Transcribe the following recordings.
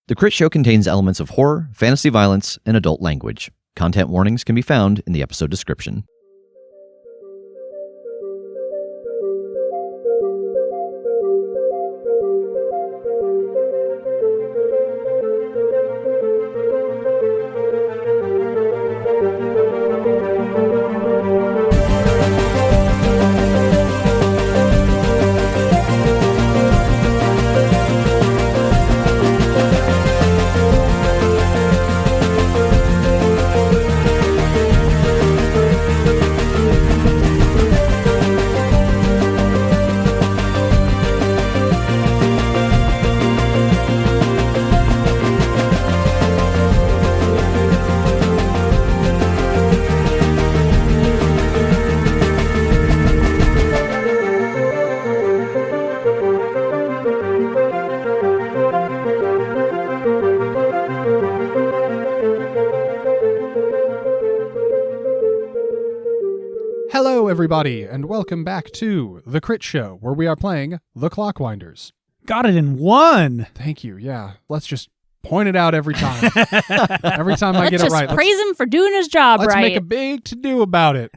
The Crit Show contains elements of horror, fantasy violence, and adult language. Content warnings can be found in the episode description. Hello, everybody, and welcome back to The Crit Show, where we are playing The Clockwinders. Got it in one. Thank you, yeah. Let's just point it out every time. Every time I get it right. Let's just praise him for doing his job Let's right. make a big to-do about it.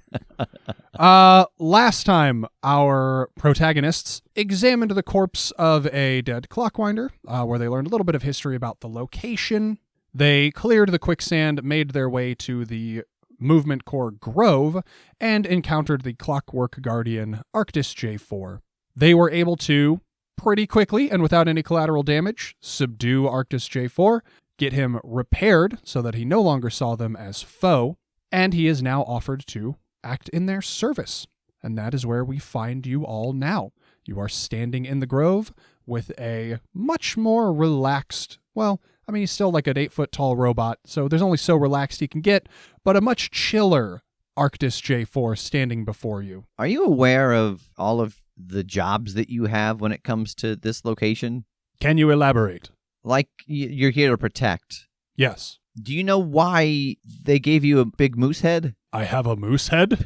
Last time, our protagonists examined the corpse of a dead clockwinder, where they learned a little bit of history about the location. They cleared the quicksand, made their way to the Movement Core Grove, and encountered the Clockwork Guardian, Arkady J4. They were able to, pretty quickly and without any collateral damage, subdue Arkady J4, get him repaired so that he no longer saw them as foe, and he is now offered to act in their service. And that is where we find you all now. You are standing in the grove with a much more relaxed, well, I mean, he's still like an 8-foot-tall robot, so there's only so relaxed he can get, but a much chiller Arkady J4 standing before you. Are you aware of all of the jobs that you have when it comes to this location? Can you elaborate? Like, you're here to protect. Yes. Do you know why they gave you a big moose head? I have a moose head?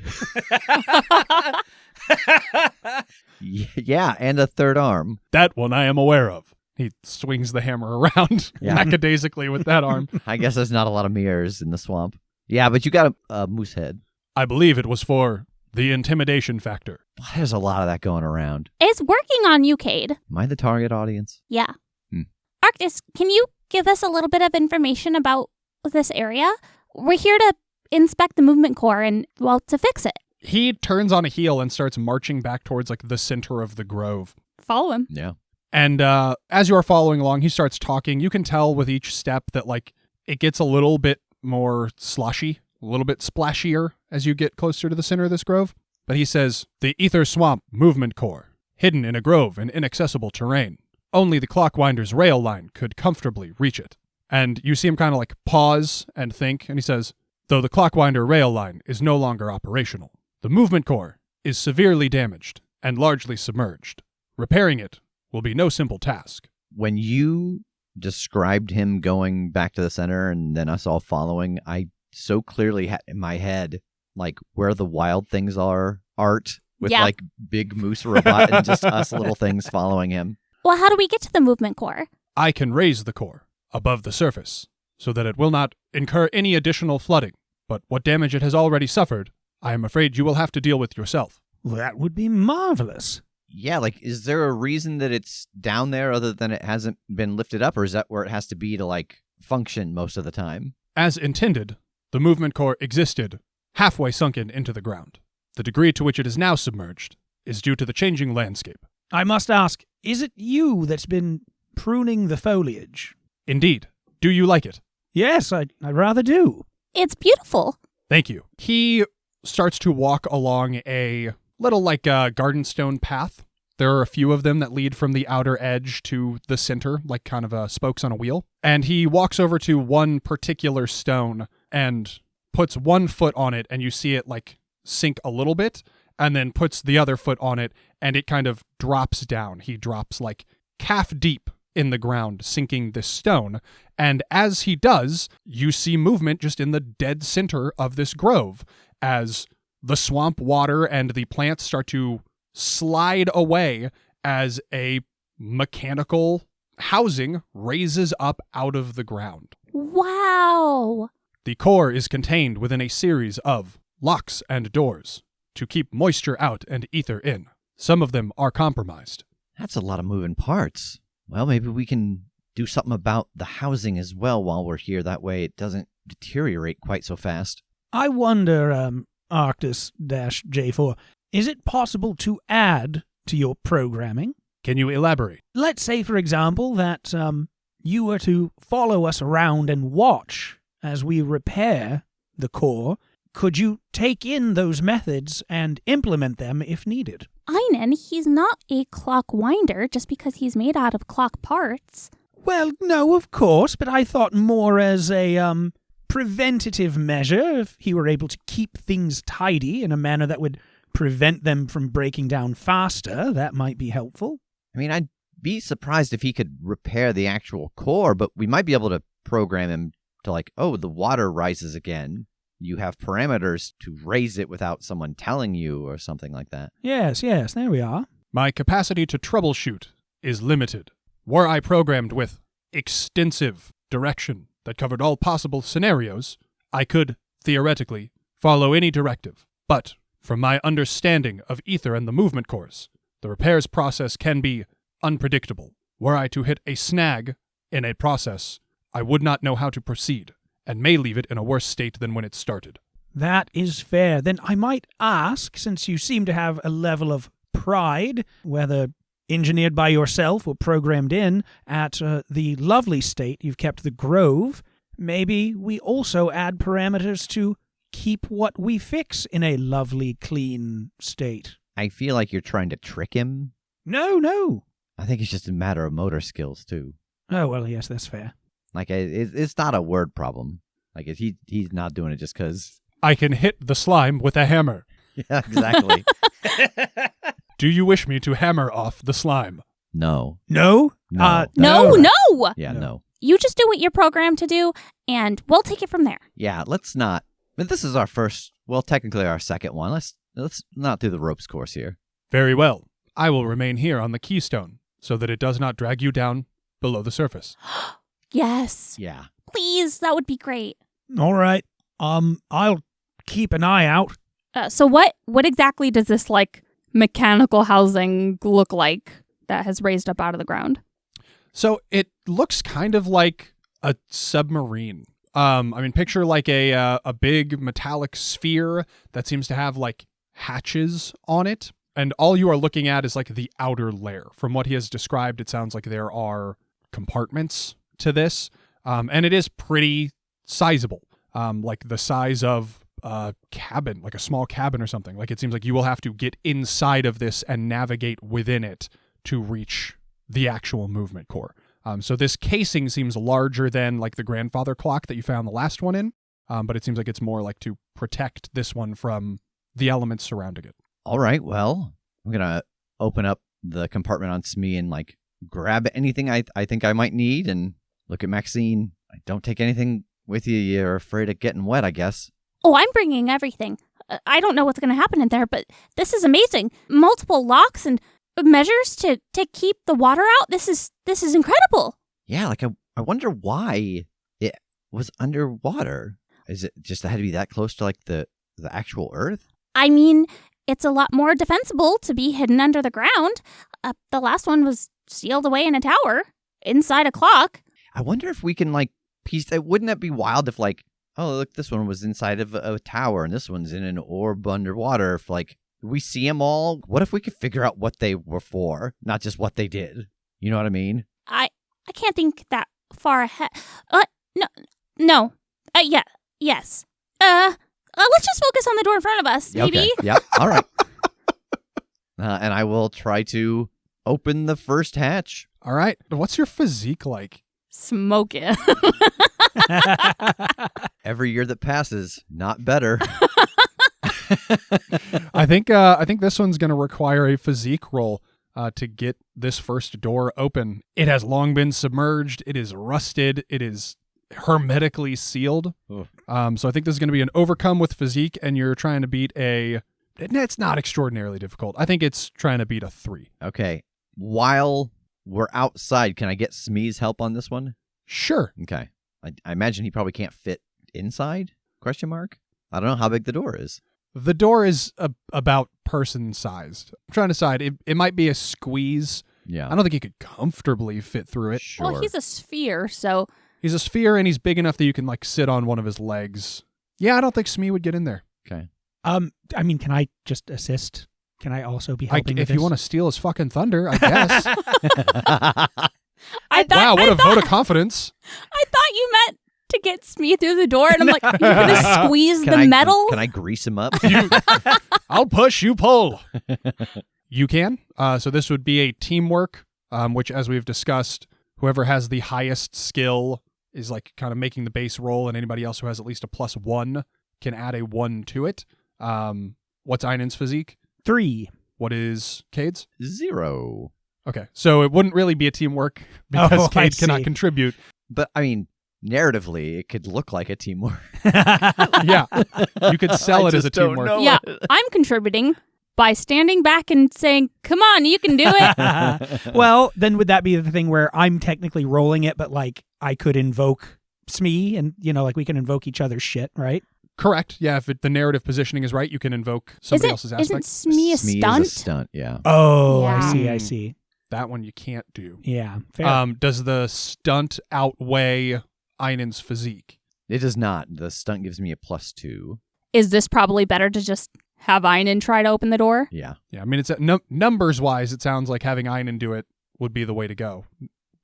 Yeah, and a third arm. That one I am aware of. He swings the hammer around lackadaisically with that arm. I guess there's not a lot of mirrors in the swamp. Yeah, but you got a moose head. I believe it was for the intimidation factor. There's a lot of that going around. It's working on you, Kade. Am I the target audience? Yeah. Arkady, can you give us a little bit of information about this area? We're here to inspect the movement core and, well, to fix it. He turns on a heel and starts marching back towards like the center of the grove. Follow him. Yeah. And as you are following along, he starts talking. You can tell with each step that like it gets a little bit more slushy, a little bit splashier as you get closer to the center of this grove. But he says, the Ether Swamp Movement Core, hidden in a grove in inaccessible terrain. Only the Clockwinder's rail line could comfortably reach it. And you see him kind of like pause and think, and he says, though the Clockwinder rail line is no longer operational, the Movement Core is severely damaged and largely submerged. Repairing it will be no simple task. When you described him going back to the center and then us all following, I so clearly had in my head like where the wild things are art with like big moose robot and just us little things following him. Well, how do we get to the movement core? I can raise the core above the surface so that it will not incur any additional flooding. But what damage it has already suffered, I am afraid you will have to deal with yourself. Well, that would be marvelous. Yeah, like, is there a reason that it's down there other than it hasn't been lifted up, or is that where it has to be to, like, function most of the time? As intended, the movement core existed halfway sunken into the ground. The degree to which it is now submerged is due to the changing landscape. I must ask, is it you that's been pruning the foliage? Indeed. Do you like it? Yes, I rather do. It's beautiful. Thank you. He starts to walk along a little like garden stone path. There are a few of them that lead from the outer edge to the center, like kind of spokes on a wheel. And he walks over to one particular stone and puts one foot on it, and you see it like sink a little bit, and then puts the other foot on it, and it kind of drops down. He drops like calf deep in the ground, sinking this stone. And as he does, you see movement just in the dead center of this grove as the swamp water and the plants start to slide away as a mechanical housing raises up out of the ground. Wow. The core is contained within a series of locks and doors to keep moisture out and ether in. Some of them are compromised. That's a lot of moving parts. Well, maybe we can do something about the housing as well while we're here. That way it doesn't deteriorate quite so fast. I wonder, Arctis-J4, is it possible to add to your programming? Can you elaborate? Let's say, for example, that you were to follow us around and watch as we repair the core. Could you take in those methods and implement them if needed? Einon, he's not a clock winder just because he's made out of clock parts. Well, no, of course, but I thought more as a preventative measure. If he were able to keep things tidy in a manner that would prevent them from breaking down faster, that might be helpful. I mean, I'd be surprised if he could repair the actual core, but we might be able to program him to like, oh, the water rises again. You have parameters to raise it without someone telling you or something like that. Yes, there we are. My capacity to troubleshoot is limited. Were I programmed with extensive direction that covered all possible scenarios, I could, theoretically, follow any directive. But, from my understanding of ether and the movement cores, the repairs process can be unpredictable. Were I to hit a snag in a process, I would not know how to proceed, and may leave it in a worse state than when it started. That is fair. Then I might ask, since you seem to have a level of pride, whether engineered by yourself or programmed in, at the lovely state you've kept the Grove, maybe we also add parameters to keep what we fix in a lovely, clean state. I feel like you're trying to trick him. No. I think it's just a matter of motor skills, too. Oh, well, yes, that's fair. Like, it's not a word problem. Like, he's not doing it just because... I can hit the slime with a hammer. Yeah, exactly. Do you wish me to hammer off the slime? No. No? No. No! Yeah, no. You just do what you're programmed to do, and we'll take it from there. Yeah, let's not... But this is our first... Well, technically our second one. Let's not do the ropes course here. Very well. I will remain here on the keystone, so that it does not drag you down below the surface. Yes. Yeah. Please, that would be great. All right. I'll keep an eye out. So what exactly does this, like, mechanical housing look like that has raised up out of the ground? So it looks kind of like a submarine. I mean, picture like a big metallic sphere that seems to have like hatches on it. And all you are looking at is like the outer layer. From what he has described, it sounds like there are compartments to this. And it is pretty sizable, like the size of a cabin, like a small cabin or something. Like it seems like you will have to get inside of this and navigate within it to reach the actual movement core. So this casing seems larger than like the grandfather clock that you found the last one in, but it seems like it's more like to protect this one from the elements surrounding it. All right, well, I'm going to open up the compartment on Smee and like grab anything I think I might need and look at Maxine. Don't take anything with you. You're afraid of getting wet, I guess. Oh, I'm bringing everything. I don't know what's going to happen in there, but this is amazing. Multiple locks and measures to keep the water out. This is incredible. Yeah, like I wonder why it was underwater. Is it just had to be that close to like the actual Earth? I mean, it's a lot more defensible to be hidden under the ground. The last one was sealed away in a tower inside a clock. I wonder if we can like piece that. Wouldn't that be wild if like, oh, look, this one was inside of a tower and this one's in an orb underwater. If like we see them all, what if we could figure out what they were for, not just what they did? You know what I mean? I can't think that far ahead. No. Yes. Let's just focus on the door in front of us, maybe. Okay. Yeah. All right. And I will try to open the first hatch. All right. What's your physique like? Smoke it. Every year that passes, not better. I think this one's going to require a physique roll to get this first door open. It has long been submerged. It is rusted. It is hermetically sealed. So I think this is going to be an overcome with physique, and you're trying to beat it's not extraordinarily difficult. I think it's trying to beat a 3. Okay. While we're outside. Can I get Smee's help on this one? Sure. Okay. I imagine he probably can't fit inside? Question mark? I don't know how big the door is. The door is about person-sized. I'm trying to decide. It might be a squeeze. Yeah. I don't think he could comfortably fit through it. Sure. Well, he's a sphere, so He's a sphere, and he's big enough that you can, like, sit on one of his legs. Yeah, I don't think Smee would get in there. Okay. I mean, can I just assist? Can I also be helping with if you this? want to steal his fucking thunder, I guess. Wow, what a vote of confidence. I thought you meant to get Smee through the door, and I'm like, you're gonna squeeze the metal? Can I grease him up? I'll push, you pull. You can. So this would be a teamwork, which, as we've discussed, whoever has the highest skill is like kind of making the base roll, and anybody else who has at least a +1 can add a 1 to it. What's Einon's physique? 3. What is Kade's? 0. Okay, so it wouldn't really be a teamwork because I Kade cannot see. contribute. But, I mean, narratively, it could look like a teamwork. Yeah, you could sell it as a teamwork. Yeah, I'm contributing by standing back and saying, come on, you can do it. Well, then would that be the thing where I'm technically rolling it, but like I could invoke Smee and, like we can invoke each other's shit, right? Correct. Yeah, if the narrative positioning is right, you can invoke somebody else's aspect. Isn't Smee a Smee stunt? is a stunt, yeah. Oh, Yeah. I see. That one you can't do. Yeah, fair. Does the stunt outweigh Einon's physique? It does not. The stunt gives me a +2. Is this probably better to just have Einon try to open the door? Yeah. Yeah, I mean, it's numbers-wise, it sounds like having Einon do it would be the way to go.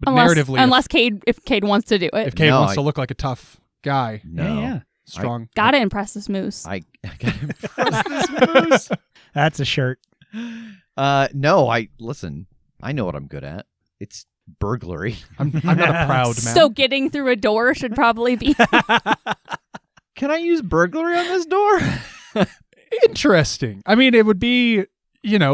But Unless narratively, if Kade wants to do it. if Kade No, wants to look like a tough guy, No. Yeah. strong. Gotta impress this moose. I gotta impress this moose. That's a shirt. No, listen, I know what I'm good at. It's burglary. I'm not a proud man. So getting through a door should probably be. Can I use burglary on this door? Interesting. I mean, it would be,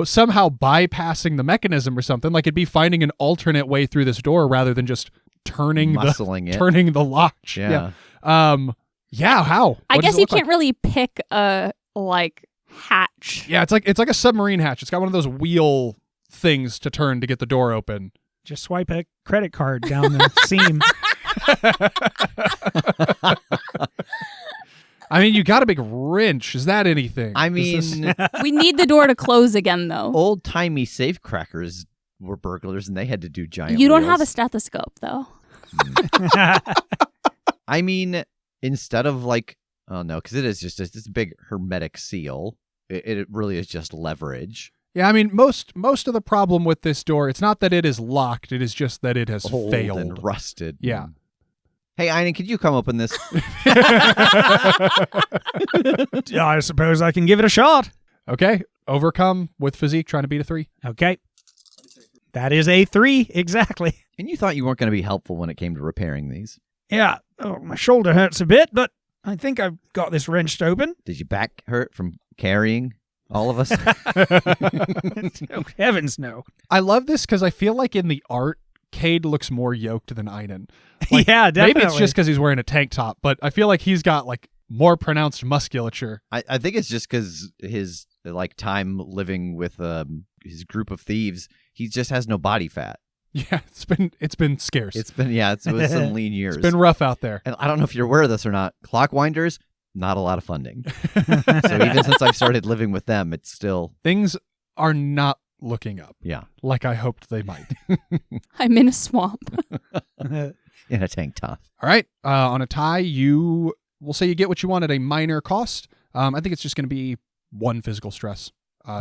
somehow bypassing the mechanism or something. Like it'd be finding an alternate way through this door rather than just turning the latch. Yeah. Yeah. How? I What does guess it you look like? can't really pick a hatch. Yeah, it's like a submarine hatch. It's got one of those wheel things to turn to get the door open. Just swipe a credit card down the seam. I mean, you got a big wrench. Is that anything? I Does mean, We need the door to close again, though. old-timey safe crackers were burglars, and they had to do giant You don't have a wheels. stethoscope, though. I mean, instead of because it is just this big hermetic seal. It really is just leverage. Yeah, I mean, most of the problem with this door, it's not that it is locked. It is just that it has Old failed. and rusted. Yeah. Hey, Einon, could you come open this? I suppose I can give it a shot. Okay, overcome with physique, trying to beat a 3. Okay. That is a 3, exactly. And you thought you weren't going to be helpful when it came to repairing these. Yeah, my shoulder hurts a bit, but I think I've got this wrenched open. Did your back hurt from carrying all of us? Oh, heavens no. I love this because I feel like in the art, Kade looks more yoked than Einon. Like, yeah, definitely. Maybe it's just because he's wearing a tank top, but I feel like he's got more pronounced musculature. I think it's just because his time living with his group of thieves, he just has no body fat. Yeah, it's been scarce. It's been it's some lean years. It's been rough out there. And I don't know if you're aware of this or not. Clockwinders, not a lot of funding. So even since I've started living with them, it's still Things are not looking up. Yeah. Like I hoped they might. I'm in a swamp. in a tank top. All right. On a tie, we'll say you get what you want at a minor cost. I think it's just going to be 1 physical stress.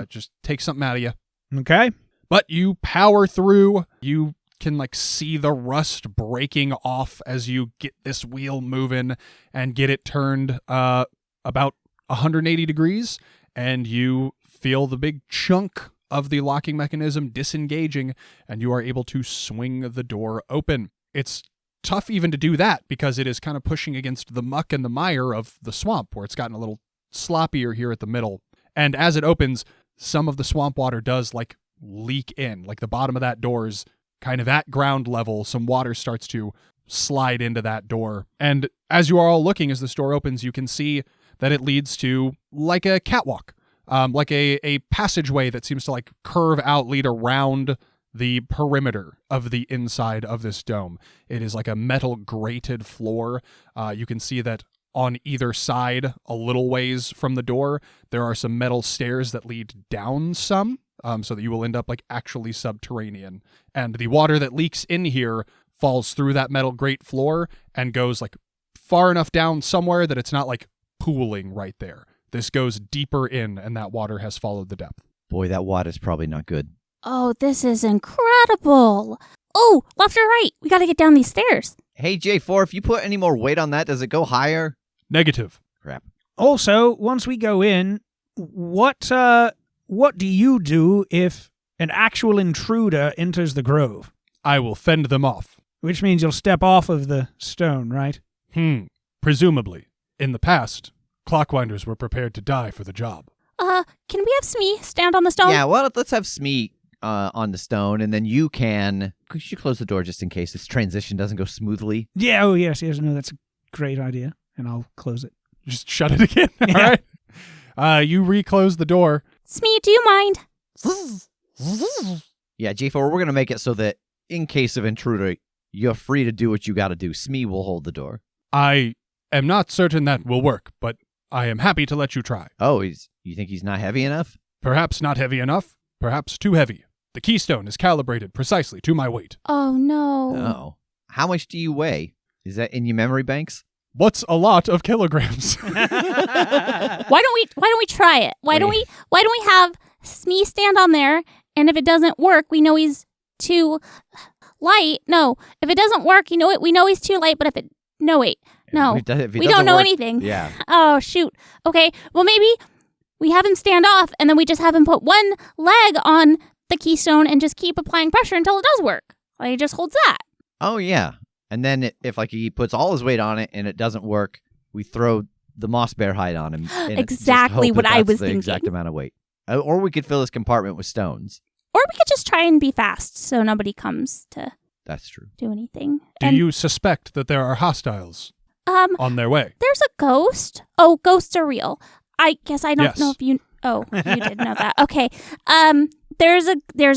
Just take something out of you. Okay. But you power through. You can see the rust breaking off as you get this wheel moving and get it turned about 180 degrees. And you feel the big chunk of the locking mechanism disengaging, and you are able to swing the door open. It's tough even to do that because it is kind of pushing against the muck and the mire of the swamp where it's gotten a little sloppier here at the middle. And as it opens, some of the swamp water does leak in. The bottom of that door is kind of at ground level. Some water starts to slide into that door. And as you are all looking as this door opens, you can see that it leads to a catwalk, a passageway that seems to curve out, lead around the perimeter of the inside of this dome. It is like a metal grated floor. You can see that on either side, a little ways from the door, there are some metal stairs that lead down some, so that you will end up like actually subterranean. And the water that leaks in here falls through that metal grate floor and goes like far enough down somewhere that it's not like pooling right there. This goes deeper in, and that water has followed the depth. Boy, that water's probably not good. Oh, this is incredible. Oh, left or right? We got to get down these stairs. Hey, J4, if you put any more weight on that, does it go higher? Negative. Crap. Also, once we go in, what do you do if an actual intruder enters the grove? I will fend them off. Which means you'll step off of the stone, right? Presumably. In the past, clockwinders were prepared to die for the job. Can we have Smee stand on the stone? Yeah, well, let's have Smee on the stone, and then you can... Could you close the door just in case this transition doesn't go smoothly? Yeah, oh yes, no, that's a great idea. And I'll close it. Just shut it again. Yeah. All right. You reclose the door. Smee, do you mind? Yeah, J4, we're going to make it so that in case of intruder, you're free to do what you got to do. Smee will hold the door. I am not certain that will work, but I am happy to let you try. Oh, you think he's not heavy enough? Perhaps not heavy enough, perhaps too heavy. The keystone is calibrated precisely to my weight. Oh, no. Oh. How much do you weigh? Is that in your memory banks? What's a lot of kilograms? Why don't we try it? Why don't we have Smee stand on there, and if it doesn't work, we know he's too light. No, if it doesn't work, we know he's too light, but if it no, we don't know anything. Yeah. Oh, shoot. Okay, well, maybe we have him stand off, and then we just have him put one leg on the keystone and just keep applying pressure until it does work. Like, he just holds that. Oh, yeah. And then if like he puts all his weight on it and it doesn't work, we throw the moss bear hide on him. And Exactly just hope what that I that's was the thinking. exact amount of weight. Or we could fill this compartment with stones. Or we could just try and be fast so nobody comes to That's true. do anything. Do you suspect that there are hostiles on their way? There's a ghost. Oh, ghosts are real. I guess I don't Yes. know if you... Oh, you did know that. Okay. There's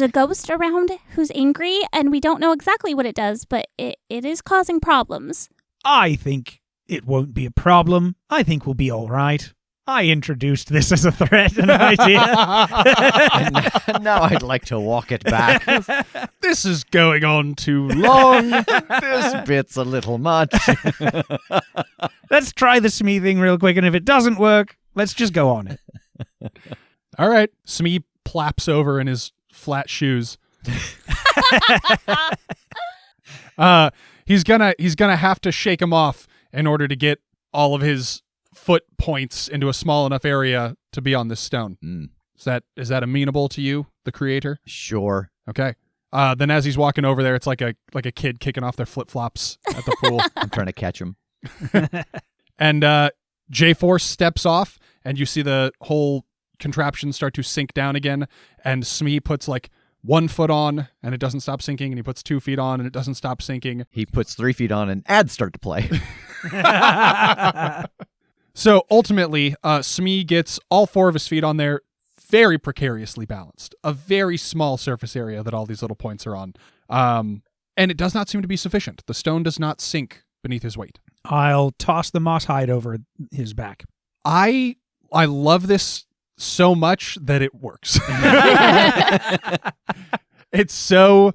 a ghost around who's angry, and we don't know exactly what it does, but it is causing problems. I think it won't be a problem. I think we'll be all right. I introduced this as a threat and idea. And now I'd like to walk it back. This is going on too long. This bit's a little much. Let's try the Smee thing real quick, and if it doesn't work, let's just go on it. All right. Smee plaps over in his flat shoes. He's gonna have to shake him off in order to get all of his foot points into a small enough area to be on this stone. Is that amenable to you, the creator? Sure. Okay. Then as he's walking over there, it's like a kid kicking off their flip-flops at the pool. I'm trying to catch him. And J4 steps off, and you see the whole contraption start to sink down again, and Smee puts like 1 foot on, and it doesn't stop sinking, and he puts 2 feet on, and it doesn't stop sinking. He puts 3 feet on, and ads start to play. So ultimately, Smee gets all 4 of his feet on there, very precariously balanced. A very small surface area that all these little points are on. And it does not seem to be sufficient. The stone does not sink beneath his weight. I'll toss the moss hide over his back. I love this so much that it works. It's so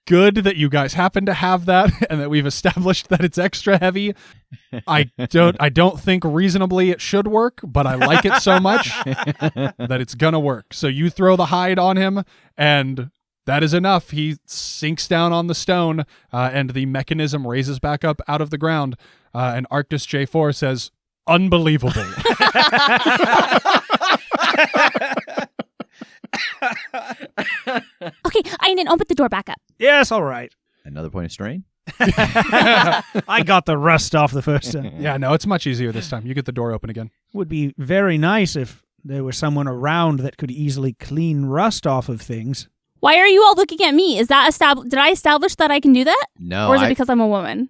good that you guys happen to have that and that we've established that it's extra heavy. I don't think reasonably it should work, but I like it so much that it's gonna work. So you throw the hide on him, and that is enough. He sinks down on the stone, and the mechanism raises back up out of the ground. And Arctis J4 says, "Unbelievable." Okay, Einon, open the door back up. Yes, all right. Another point of strain? I got the rust off the first time. Yeah, no, it's much easier this time. You get the door open again. Would be very nice if there was someone around that could easily clean rust off of things. Why are you all looking at me? Is that did I establish that I can do that? No. Or is it because I'm a woman?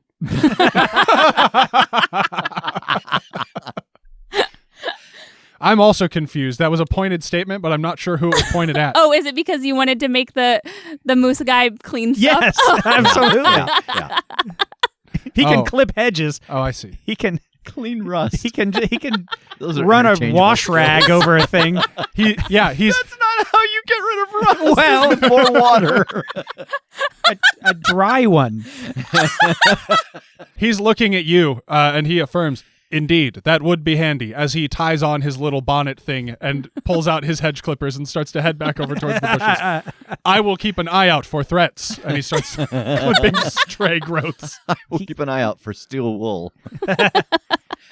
I'm also confused. That was a pointed statement, but I'm not sure who it was pointed at. Oh, is it because you wanted to make the the moose guy cleans Yes, stuff? absolutely. Yeah. He can Oh. clip hedges. Oh, I see. He can Clean rust. he can Those are run a interchangeable wash skills. rag over a thing. He's That's not how you get rid of rust. Well- It's with more water. A dry one. He's looking at you, and he affirms, "Indeed, that would be handy." As he ties on his little bonnet thing and pulls out his hedge clippers and starts to head back over towards the bushes. "I will keep an eye out for threats." And he starts clipping stray growths. We'll keep an eye out for steel wool.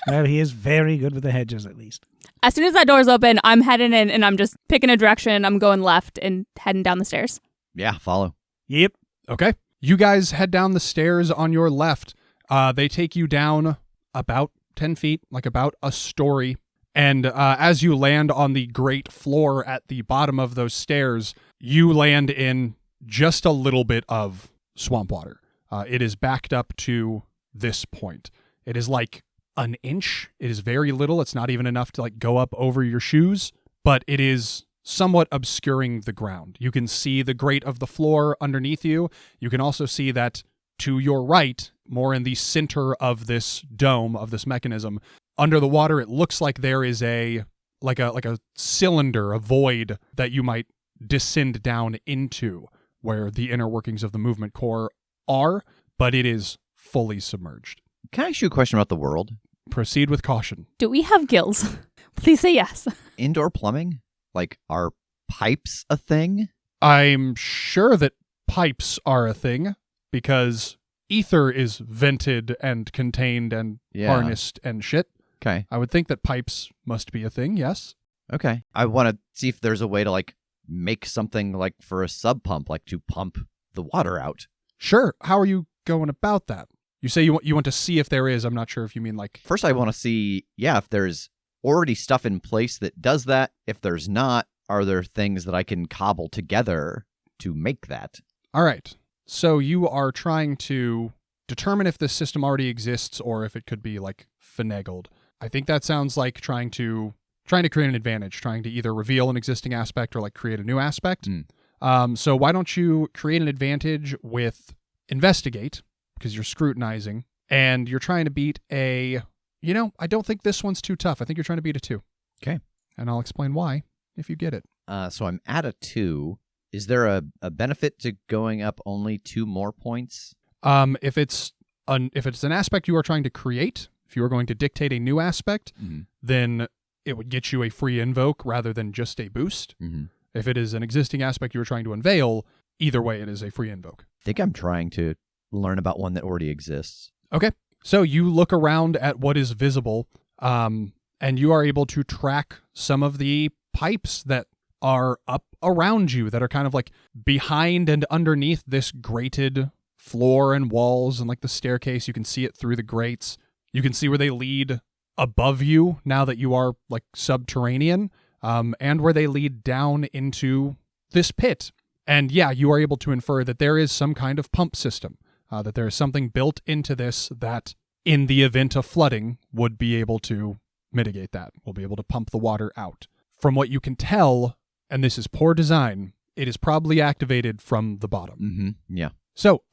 Well, he is very good with the hedges, at least. As soon as that door's open, I'm heading in and I'm just picking a direction. I'm going left and heading down the stairs. Yeah, follow. Yep. Okay. You guys head down the stairs on your left. They take you down about 10 feet, like about a story. And as you land on the great floor at the bottom of those stairs, you land in just a little bit of swamp water. It is backed up to this point. It is like an inch. It is very little. It's not even enough to like go up over your shoes, but it is somewhat obscuring the ground. You can see the grate of the floor underneath you. You can also see that to your right, more in the center of this dome, of this mechanism, under the water, it looks like there is a cylinder, a void that you might descend down into, where the inner workings of the movement core are, but it is fully submerged. Can I ask you a question about the world? Proceed with caution. Do we have gills? Please say yes. Indoor plumbing? Like, are pipes a thing? I'm sure that pipes are a thing, because ether is vented and contained and harnessed and shit. Okay. I would think that pipes must be a thing, yes? Okay. I want to see if there's a way to, like, make something, like, for a sub pump, like, to pump the water out. Sure. How are you going about that? You say you want to see if there is. I'm not sure if you mean, like... First, I want to see, if there's already stuff in place that does that. If there's not, are there things that I can cobble together to make that? All right. So you are trying to determine if this system already exists or if it could be, like, finagled. I think that sounds like trying to create an advantage, trying to either reveal an existing aspect or, like, create a new aspect. So why don't you create an advantage with investigate, because you're scrutinizing, and you're trying to beat I don't think this one's too tough. I think you're trying to beat a 2. Okay. And I'll explain why if you get it. So I'm at a 2. Is there a benefit to going up only 2 more points? If it's an aspect you are trying to create, if you are going to dictate a new aspect, then it would get you a free invoke rather than just a boost. If it is an existing aspect you are trying to unveil, either way it is a free invoke. I think I'm trying to learn about one that already exists. Okay. So you look around at what is visible, and you are able to track some of the pipes that are up around you that are kind of like behind and underneath this grated floor and walls and like the staircase. You can see it through the grates. You can see where they lead above you now that you are like subterranean, and where they lead down into this pit. And yeah, you are able to infer that there is some kind of pump system. That there is something built into this that, in the event of flooding, would be able to mitigate that, will be able to pump the water out. From what you can tell, and this is poor design, it is probably activated from the bottom. Yeah. So,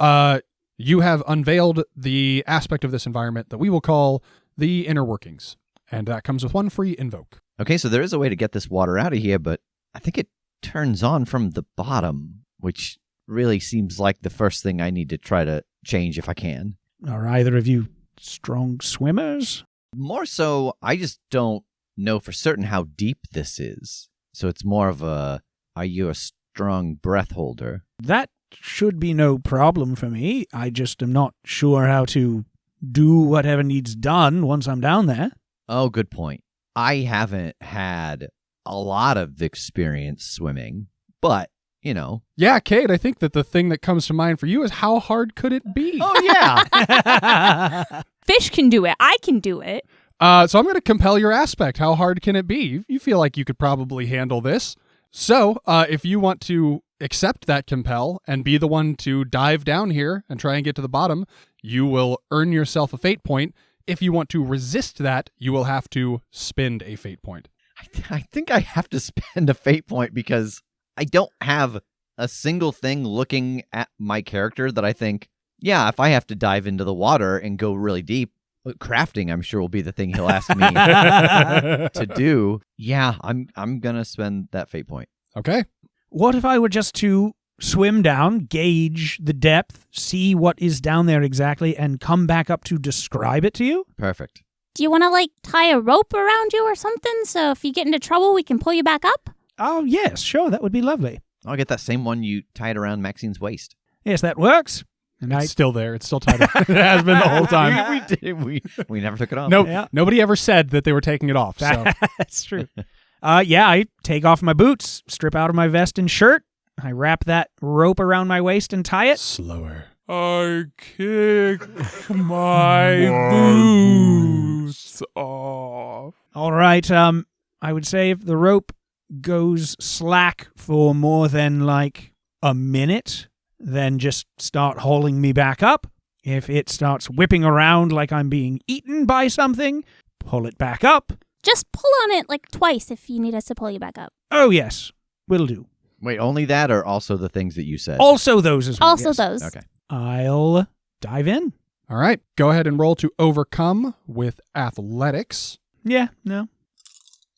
you have unveiled the aspect of this environment that we will call the inner workings, and that comes with 1 free invoke. Okay, so there is a way to get this water out of here, but I think it turns on from the bottom, which really seems like the first thing I need to try to change if I can. Are either of you strong swimmers? More so, I just don't know for certain how deep this is. So it's more of are you a strong breath holder? That should be no problem for me. I just am not sure how to do whatever needs done once I'm down there. Oh, good point. I haven't had a lot of experience swimming, but, Yeah, Kade, I think that the thing that comes to mind for you is how hard could it be? Oh, yeah. Fish can do it. I can do it. So I'm going to compel your aspect. How hard can it be? You feel like you could probably handle this. So if you want to accept that compel and be the one to dive down here and try and get to the bottom, you will earn yourself a fate point. If you want to resist that, you will have to spend a fate point. I think I have to spend a fate point because I don't have a single thing looking at my character that I think, yeah, if I have to dive into the water and go really deep, crafting, I'm sure, will be the thing he'll ask me to do. Yeah, I'm gonna spend that fate point. Okay. What if I were just to swim down, gauge the depth, see what is down there exactly, and come back up to describe it to you? Perfect. Do you want to, like, tie a rope around you or something so if you get into trouble, we can pull you back up? Oh, yes, sure, that would be lovely. I'll get that same one you tied around Maxine's waist. Yes, that works. And It's still there. It's still tied up. It has been the whole time. We never took it off. Nope. Yeah. Nobody ever said that they were taking it off. So That's true. I take off my boots, strip out of my vest and shirt. I wrap that rope around my waist and tie it. slower. I kick my boots off. All right, I would say if the rope goes slack for more than like a minute, then just start hauling me back up. If it starts whipping around like I'm being eaten by something, pull it back up. Just pull on it, like, twice if you need us to pull you back up. Oh, yes, will do. Wait, only that or also the things that you said? Also those as well. Also yes. those. Okay. I'll dive in. All right. Go ahead and roll to overcome with athletics. Yeah, no.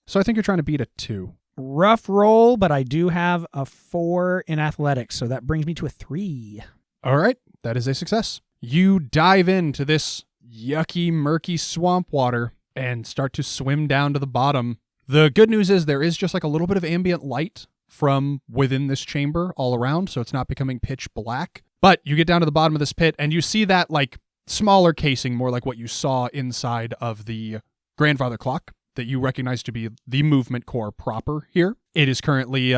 So I think you're trying to beat a 2. Rough roll, but I do have a 4 in athletics, so that brings me to a 3. All right. That is a success. You dive into this yucky, murky swamp water and start to swim down to the bottom. The good news is there is just like a little bit of ambient light from within this chamber all around, so it's not becoming pitch black. But you get down to the bottom of this pit and you see that like smaller casing, more like what you saw inside of the grandfather clock that you recognize to be the movement core proper here. It is currently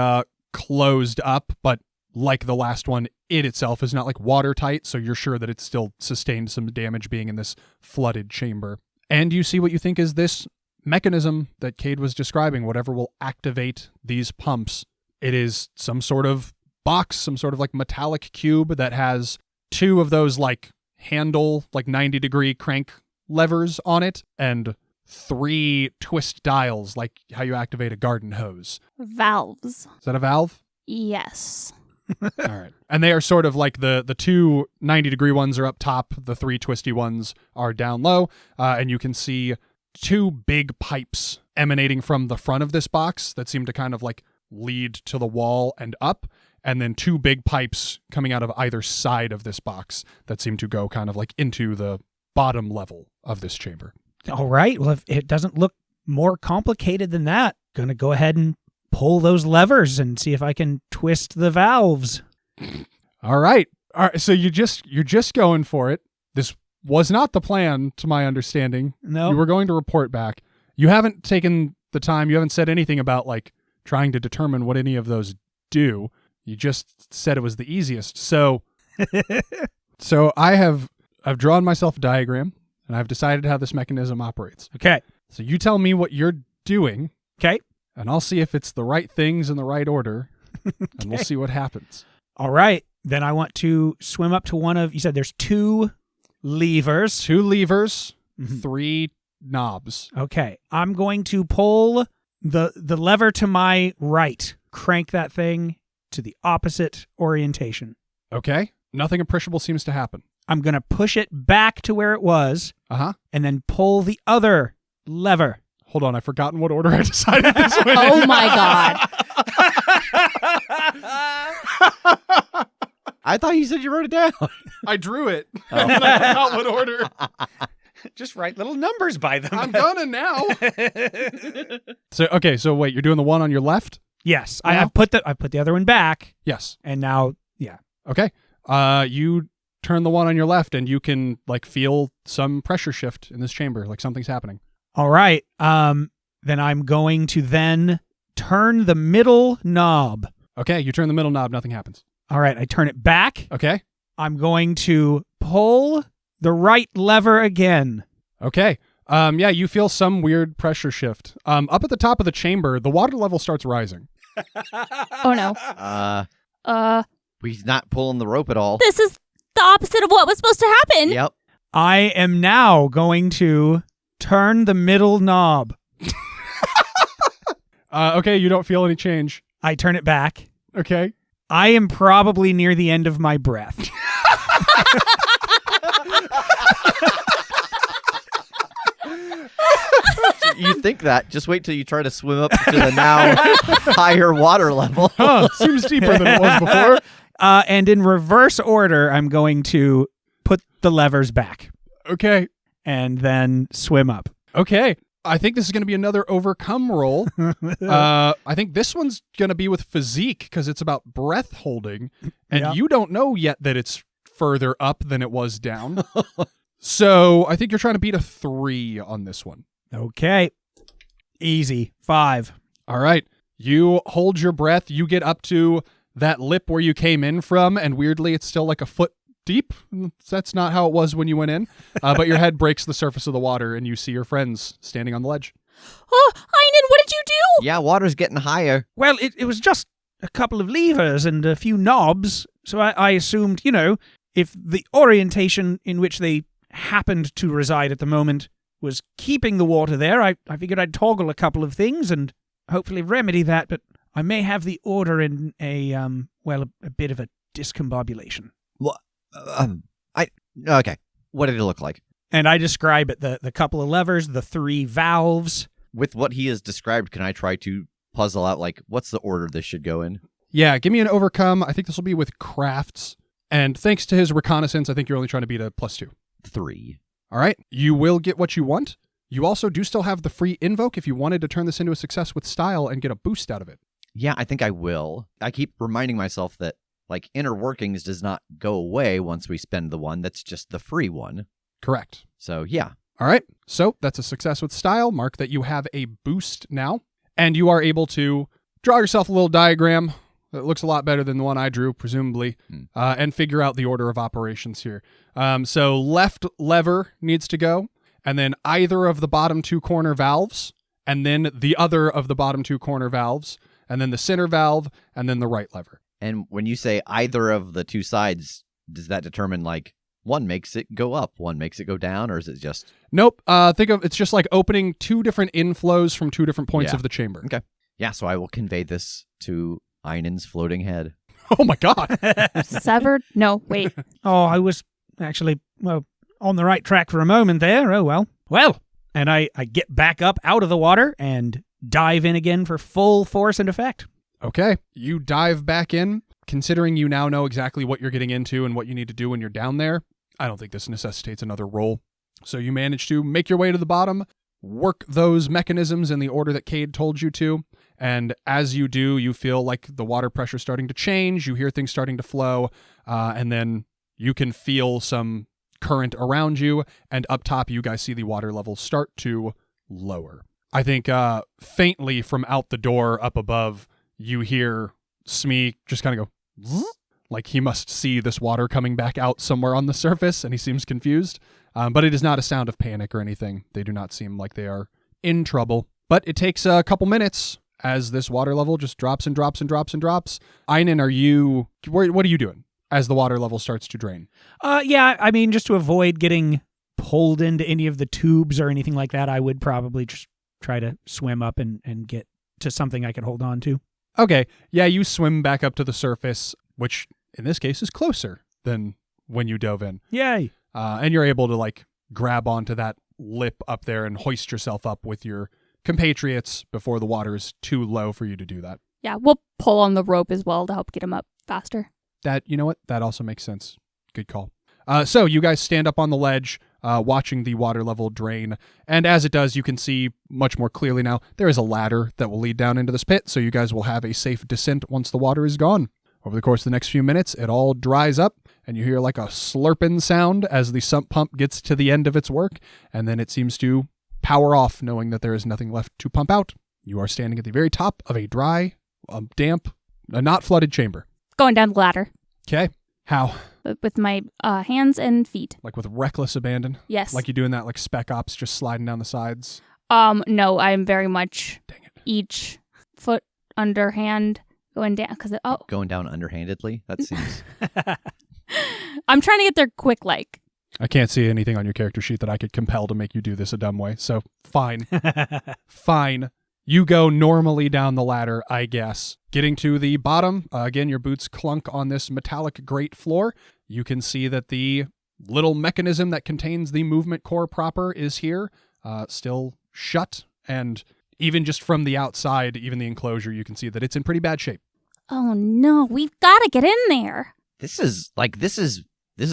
closed up, but like the last one, it itself is not like watertight, so you're sure that it's still sustained some damage being in this flooded chamber. And you see what you think is this mechanism that Kade was describing, whatever will activate these pumps. It is some sort of box, some sort of like metallic cube that has 2 of those like handle, like 90-degree crank levers on it, and 3 twist dials, like how you activate a garden hose. Valves. Is that a valve? Yes. All right. And they are sort of like the 2 90-degree ones are up top, the 3 twisty ones are down low, and you can see 2 big pipes emanating from the front of this box that seem to kind of like lead to the wall and up, and then 2 big pipes coming out of either side of this box that seem to go kind of like into the bottom level of this chamber. All right, well, if it doesn't look more complicated than that, gonna go ahead and pull those levers and see if I can twist the valves. All right. So you're just going for it. This was not the plan, to my understanding. No. You were going to report back. You haven't taken the time. You haven't said anything about like trying to determine what any of those do. You just said it was the easiest. So I've drawn myself a diagram and I've decided how this mechanism operates. Okay. So you tell me what you're doing. Okay. And I'll see if it's the right things in the right order. And we'll see what happens. All right. Then I want to swim up to one of, you said there's 2 levers. 2 levers, Mhm. 3 knobs. Okay. I'm going to pull the lever to my right, crank that thing to the opposite orientation. Okay. Nothing appreciable seems to happen. I'm going to push it back to where it was Uh-huh. and then pull the other lever. Hold on, I've forgotten what order I decided this went in. Oh my god. I thought you said you wrote it down. I drew it. And I forgot what order. Just write little numbers by them. I'm gonna now. So wait, you're doing the one on your left? Yes, Yeah. I've put the other one back, Yes. and now, yeah. Okay. You turn the one on your left and you can like feel some pressure shift in this chamber, like something's happening. All right. Then I'm going to then turn the middle knob. Okay, you turn the middle knob, nothing happens. All right, I turn it back. Okay. I'm going to pull the right lever again. Okay. Yeah, you feel some weird pressure shift. Up at the top of the chamber, the water level starts rising. Oh no. He's not pulling the rope at all. This is the opposite of what was supposed to happen. Yep. I am now going to turn the middle knob. Okay, you don't feel any change. I turn it back. Okay. I am probably near the end of my breath. You think that? Just wait till you try to swim up to the now higher water level. Seems deeper than it was before. And in reverse order, I'm going to put the levers back Okay. and then swim up. Okay. I think this is going to be another overcome roll. I think this one's going to be with physique because it's about breath holding. And Yeah. you don't know yet that it's further up than it was down. So I think you're trying to beat a 3 on this one. Okay. Easy. 5. All right. You hold your breath. You get up to that lip where you came in from. And weirdly, it's still like a foot deep. That's not how it was when you went in. But your head breaks the surface of the water and you see your friends standing on the ledge. Oh, Einon, what did you do? Yeah, water's getting higher. Well, it was just a couple of levers and a few knobs. So I assumed, if the orientation in which they happened to reside at the moment was keeping the water there, I figured I'd toggle a couple of things and hopefully remedy that, but I may have the order in a bit of a discombobulation. Okay. What did it look like? And I describe it, the couple of levers, the 3 valves. With what he has described, can I try to puzzle out, what's the order this should go in? Yeah, give me an overcome. I think this will be with crafts. And thanks to his reconnaissance, I think you're only trying to beat a +2. 3. All right. You will get what you want. You also do still have the free invoke if you wanted to turn this into a success with style and get a boost out of it. Yeah, I think I will. I keep reminding myself that, inner workings does not go away once we spend the one. That's just the free one. Correct. So, yeah. All right. So that's a success with style. Mark that you have a boost now. And you are able to draw yourself a little diagram that looks a lot better than the one I drew, presumably, and figure out the order of operations here. So left lever needs to go, and then either of the bottom 2 corner valves, and then the other of the bottom 2 corner valves, and then the center valve, and then the right lever. And when you say either of the 2 sides, does that determine, one makes it go up, one makes it go down, or is it just... Nope. Think of it's just like opening 2 different inflows from 2 different points Yeah. of the chamber. Okay. Yeah, so I will convey this to Einon's floating head. Oh my God. Severed? No, wait. Oh, I was actually, on the right track for a moment there. Oh, well. Well, and I get back up out of the water and dive in again for full force and effect. Okay. You dive back in. Considering you now know exactly what you're getting into and what you need to do when you're down there, I don't think this necessitates another roll. So you manage to make your way to the bottom, work those mechanisms in the order that Kade told you to, and as you do, you feel like the water pressure starting to change, you hear things starting to flow, and then you can feel some current around you, and up top you guys see the water level start to lower. I think faintly from out the door up above, you hear Smee just kind of go, Zzz? Like he must see this water coming back out somewhere on the surface, and he seems confused. But it is not a sound of panic or anything. They do not seem like they are in trouble. But it takes a couple minutes as this water level just drops and drops and drops and drops. Einon, what are you doing as the water level starts to drain? Yeah, I mean, just to avoid getting pulled into any of the tubes or anything like that, I would probably just try to swim up and get to something I could hold on to. Okay, yeah, you swim back up to the surface, which in this case is closer than when you dove in. Yay. And you're able to grab onto that lip up there and hoist yourself up with your compatriots before the water is too low for you to do that. Yeah, we'll pull on the rope as well to help get him up faster. You know what? That also makes sense. Good call. So you guys stand up on the ledge, watching the water level drain. And as it does, you can see much more clearly now, there is a ladder that will lead down into this pit. So you guys will have a safe descent once the water is gone. Over the course of the next few minutes, it all dries up and you hear a slurping sound as the sump pump gets to the end of its work. And then it seems to power off, knowing that there is nothing left to pump out. You are standing at the very top of a dry, damp, not flooded chamber. Going down the ladder. Okay. How? With my hands and feet. With reckless abandon? Yes. Like you doing that Spec Ops, just sliding down the sides? No, I'm very much Dang it. each foot underhand going down. Going down underhandedly? That seems... I'm trying to get there quick, I can't see anything on your character sheet that I could compel to make you do this a dumb way, so fine. Fine. You go normally down the ladder, I guess. Getting to the bottom, again, your boots clunk on this metallic grate floor. You can see that the little mechanism that contains the movement core proper is here, still shut, and even just from the outside, even the enclosure, you can see that it's in pretty bad shape. Oh no, we've got to get in there. This is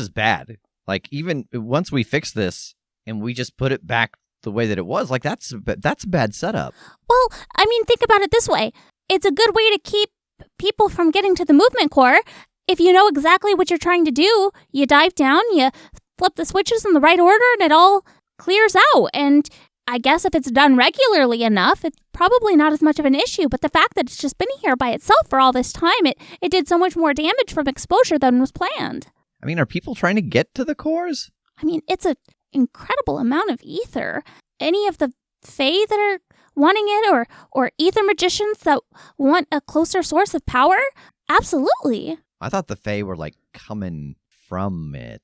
bad. Like, even once we fix this and we just put it back the way that it was, like, that's a bad setup. Well, I mean, think about it this way. It's a good way to keep people from getting to the movement core. If you know exactly what you're trying to do, you dive down, you flip the switches in the right order, and it all clears out. And I guess if it's done regularly enough, it's probably not as much of an issue. But the fact that it's just been here by itself for all this time, it did so much more damage from exposure than was planned. I mean, are people trying to get to the cores? I mean, it's an incredible amount of ether. Any of the Fae that are wanting it, or ether magicians that want a closer source of power? Absolutely. I thought the Fae were, like, coming from it.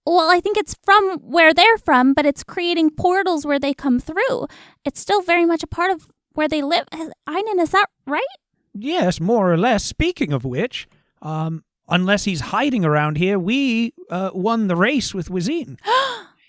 Well, I think it's from where they're from, but it's creating portals where they come through. It's still very much a part of where they live. Einon, is that right? Yes, more or less. Speaking of which, unless he's hiding around here, we won the race with Wazine.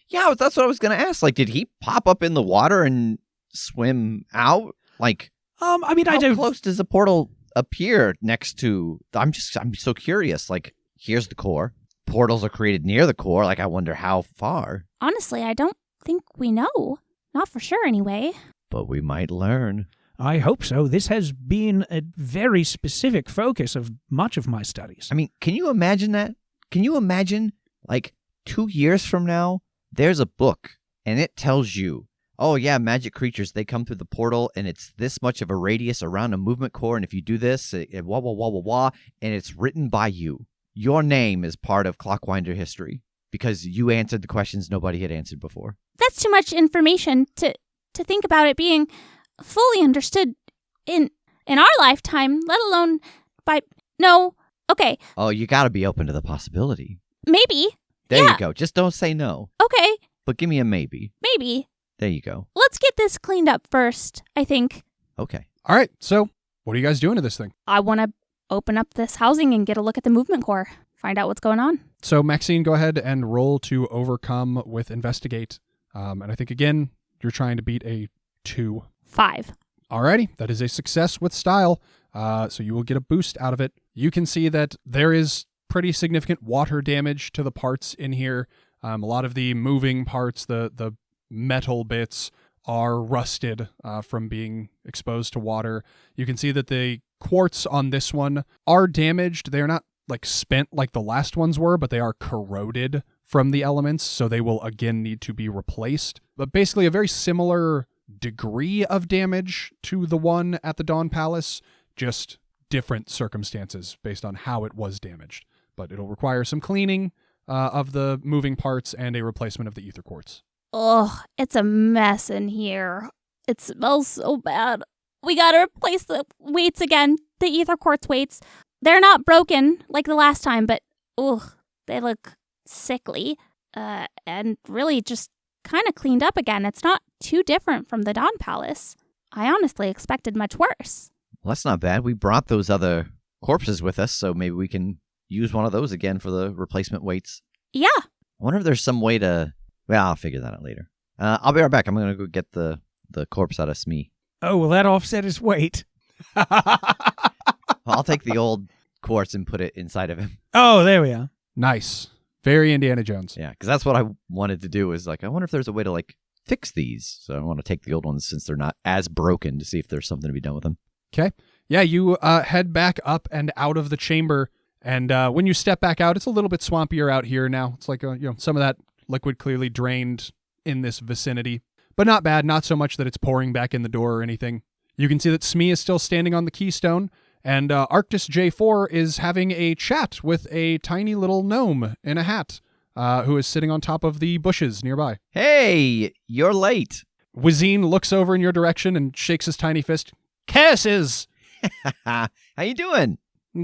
Yeah, that's what I was going to ask. Like, did he pop up in the water and swim out? Like, I mean, how I don't... close does the portal appear next to... I'm so curious. Like, here's the core. Portals are created near the core. Like, I wonder how far. Honestly, I don't think we know. Not for sure, anyway. But we might learn. I hope so. This has been a very specific focus of much of my studies. I mean, can you imagine that? Can you imagine, like, 2 years from now, there's a book, and it tells you, oh, yeah, magic creatures, they come through the portal, and it's this much of a radius around a movement core, and if you do this, wah, wah, wah, wah, wah, and it's written by you. Your name is part of Clockwinder history because you answered the questions nobody had answered before. That's too much information to think about it being fully understood in our lifetime, let alone by... No, okay. Oh, you got to be open to the possibility. Maybe. There yeah. you go. Just don't say no. Okay. But give me a maybe. Maybe. There you go. Let's get this cleaned up first, I think. Okay. All right, so what are you guys doing to this thing? I want to open up this housing and get a look at the movement core. Find out what's going on. So, Maxine, go ahead and roll to overcome with investigate. And I think, again, you're trying to beat a 2. 5. Alrighty, that is a success with style. So you will get a boost out of it. You can see that there is pretty significant water damage to the parts in here. A lot of the moving parts, the metal bits, are rusted from being exposed to water. You can see that the quartz on this one are damaged. They're not like spent like the last ones were, but they are corroded from the elements, so they will again need to be replaced. But basically a very similar degree of damage to the one at the Dawn Palace, just different circumstances based on how it was damaged. But it'll require some cleaning of the moving parts and a replacement of the ether quartz. Ugh, it's a mess in here. It smells so bad. We gotta replace the weights again, the ether quartz weights. They're not broken like the last time, but they look sickly. And really just kind of cleaned up again. It's not too different from the Dawn Palace. I honestly expected much worse. Well, that's not bad. We brought those other corpses with us, so maybe we can use one of those again for the replacement weights. Yeah. I wonder if there's some way to... Well, I'll figure that out later. I'll be right back. I'm going to go get the corpse out of Smee. Oh, will that offset his weight? I'll take the old quartz and put it inside of him. Oh, there we are. Nice. Very Indiana Jones. Yeah, because that's what I wanted to do is, like, I wonder if there's a way to, like, fix these. So I want to take the old ones since they're not as broken to see if there's something to be done with them. Okay. Yeah, you head back up and out of the chamber, and when you step back out, it's a little bit swampier out here now. It's like, some of that liquid clearly drained in this vicinity, but not bad. Not so much that it's pouring back in the door or anything. You can see that Smee is still standing on the keystone, and Arctis J4 is having a chat with a tiny little gnome in a hat who is sitting on top of the bushes nearby. Hey, you're late. Wazine looks over in your direction and shakes his tiny fist. Curses! How you doing?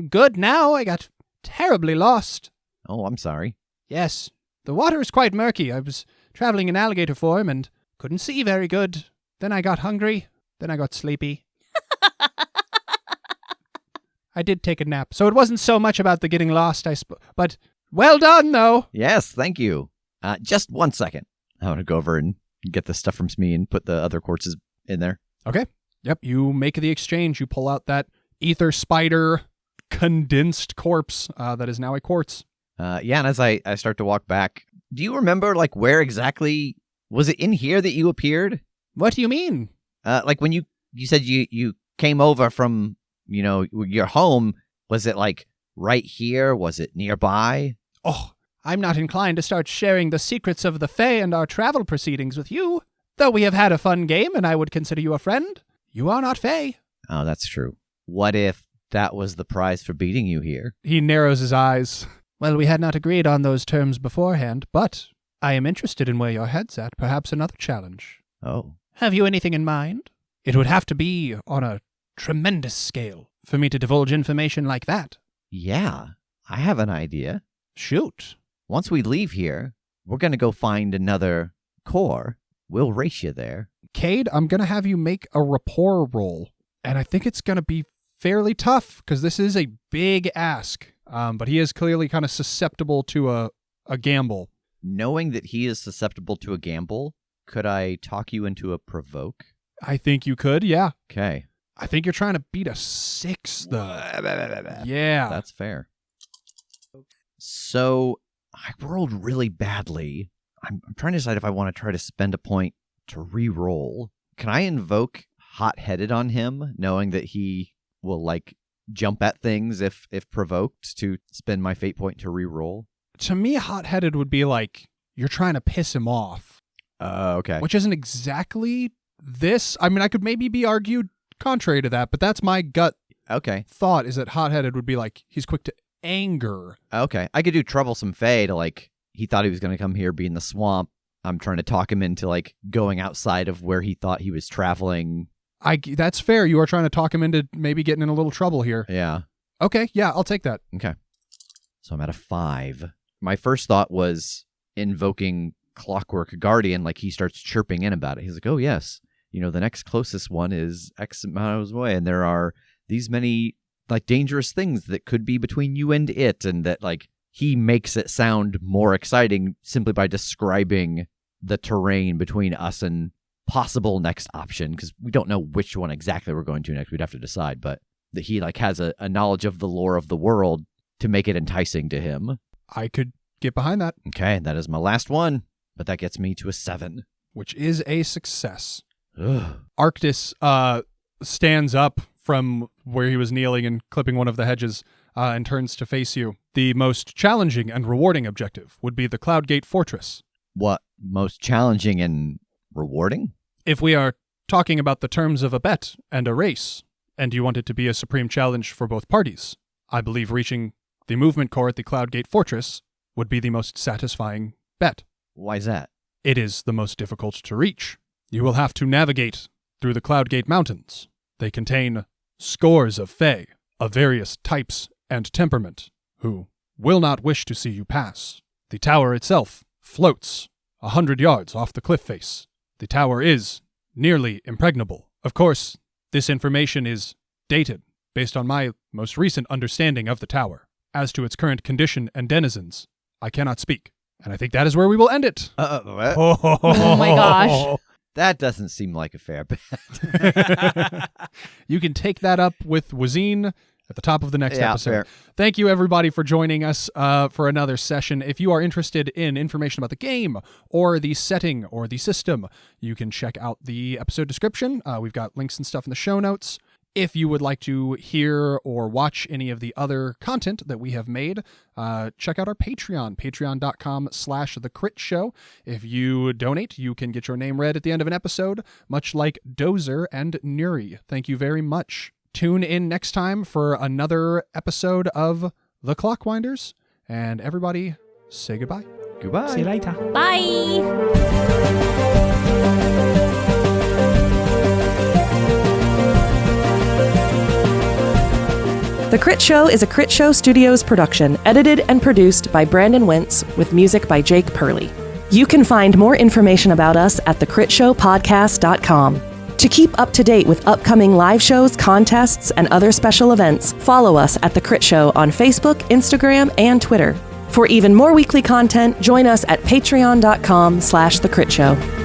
Good now. I got terribly lost. Oh, I'm sorry. Yes. The water is quite murky. I was traveling in alligator form and couldn't see very good. Then I got hungry. Then I got sleepy. I did take a nap, so it wasn't so much about the getting lost, but well done, though. Yes, thank you. Just 1 second. I want to go over and get the stuff from Smee and put the other quartzes in there. Okay. Yep, you make the exchange. You pull out that ether spider condensed corpse that is now a quartz. Yeah, and as I start to walk back, do you remember, like, where exactly... Was it in here that you appeared? What do you mean? Like, when you said you came over from, your home, was it, like, right here? Was it nearby? Oh, I'm not inclined to start sharing the secrets of the Fae and our travel proceedings with you. Though we have had a fun game and I would consider you a friend, you are not Fae. Oh, that's true. What if that was the prize for beating you here? He narrows his eyes. Well, we had not agreed on those terms beforehand, but I am interested in where your head's at. Perhaps another challenge. Oh. Have you anything in mind? It would have to be on a tremendous scale for me to divulge information like that. Yeah, I have an idea. Shoot. Once we leave here, we're going to go find another core. We'll race you there. Kade, I'm going to have you make a rapport roll. And I think it's going to be fairly tough because this is a big ask. But he is clearly kind of susceptible to a gamble. Knowing that he is susceptible to a gamble, could I talk you into a provoke? I think you could, yeah. Okay. I think you're trying to beat a 6, though. Yeah. That's fair. So, I rolled really badly. I'm trying to decide if I want to try to spend a point to re-roll. Can I invoke hot-headed on him, knowing that he will, like, jump at things if provoked, to spend my fate point to re-roll? To me, hot-headed would be like, you're trying to piss him off. Okay. Which isn't exactly this. I mean, I could maybe be argued contrary to that, but that's my gut thought, is that hot-headed would be like, he's quick to anger. Okay. I could do troublesome Fae to, like, he thought he was going to come here, be in the swamp. I'm trying to talk him into, like, going outside of where he thought he was traveling. That's fair. You are trying to talk him into maybe getting in a little trouble here. Yeah. Okay, yeah, I'll take that. Okay. So I'm at a 5. My first thought was invoking Clockwork Guardian, like he starts chirping in about it. He's like, oh, yes, the next closest one is X miles away, and there are these many, like, dangerous things that could be between you and it, and that, like, he makes it sound more exciting simply by describing the terrain between us and possible next option, because we don't know which one exactly we're going to next. We'd have to decide, but that he, like, has a knowledge of the lore of the world to make it enticing to him. I could get behind that. Okay, that is my last one, but that gets me to a 7. Which is a success. Ugh. Arctis stands up from where he was kneeling and clipping one of the hedges and turns to face you. The most challenging and rewarding objective would be the Cloudgate Fortress. What? Most challenging and rewarding? If we are talking about the terms of a bet and a race, and you want it to be a supreme challenge for both parties, I believe reaching the movement core at the Cloudgate Fortress would be the most satisfying bet. Why is that? It is the most difficult to reach. You will have to navigate through the Cloudgate Mountains. They contain scores of Fae of various types and temperament who will not wish to see you pass. The tower itself floats 100 yards off the cliff face. The tower is nearly impregnable. Of course, this information is dated based on my most recent understanding of the tower. As to its current condition and denizens, I cannot speak. And I think that is where we will end it. Oh my gosh. That doesn't seem like a fair bet. You can take that up with Wazine at the top of the next episode. Fair. Thank you, everybody, for joining us for another session. If you are interested in information about the game or the setting or the system, you can check out the episode description. We've got links and stuff in the show notes. If you would like to hear or watch any of the other content that we have made, check out our Patreon, patreon.com/theCritShow. If you donate, you can get your name read at the end of an episode, much like Dozer and Nuri. Thank you very much. Tune in next time for another episode of The Clockwinders, and everybody, say goodbye. Goodbye. See you later. Bye. The Crit Show is a Critshow Studios production, edited and produced by Brandon Wentz, with music by Jake Purley. You can find more information about us at thecritshowpodcast.com. To keep up to date with upcoming live shows, contests, and other special events, follow us at The Crit Show on Facebook, Instagram, and Twitter. For even more weekly content, join us at patreon.com/thecritShow.